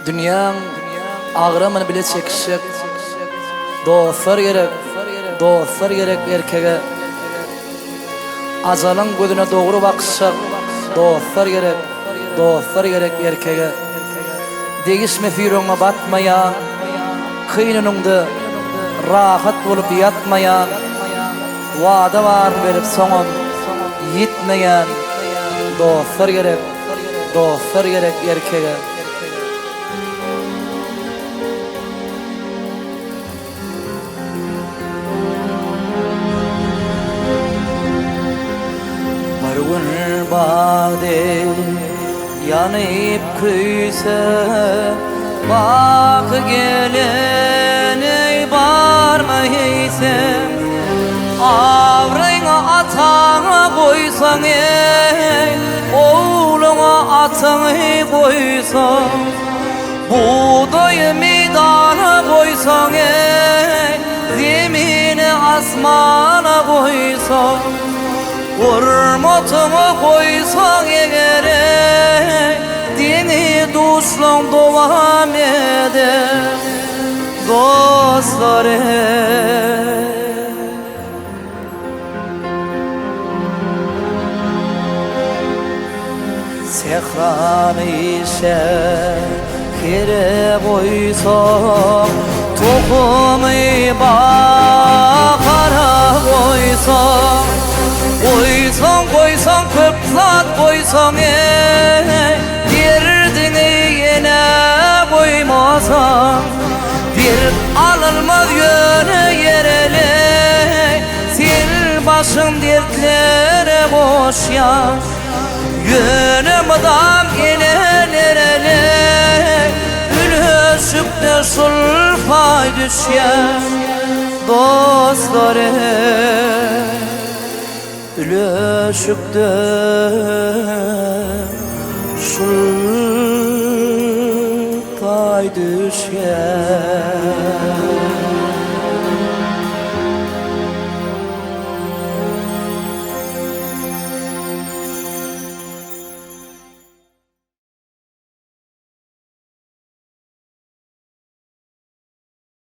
Dünýäň agramyny bile çekişek, dostlar gerek erkege. Azalyň gözüne dogry bakışak, dostlar gerek erkege. Degişme fiýroňa batmaýa, kynynynda rahat bolup ýatmaýa, wada bar berip soňam ýitmeýän dostlar gerek erkege. Bir bade yanıp küyse, bak gelen ey barmayse, avryňa ataňa goýsaň ey, oğluňa ataňy goýsaň, buğday meydana goýsaň ey, zemine asmana goýsaň, hurmatyňa goýsaň eger ey, dini duşlaň dowam eder, dostlar ey. Sehrany şehire goýsaň, tokumy bakara goýsaň, Koysan köp zat koysan ey, derdini yine koymasan, bir alınmaz yöne yerele, sil başın dertlere boş yaş, yönüm adam yine nerele, ülhöşükte sulfay düşer, dostlar ey. Ülöşükde sulpay düşer.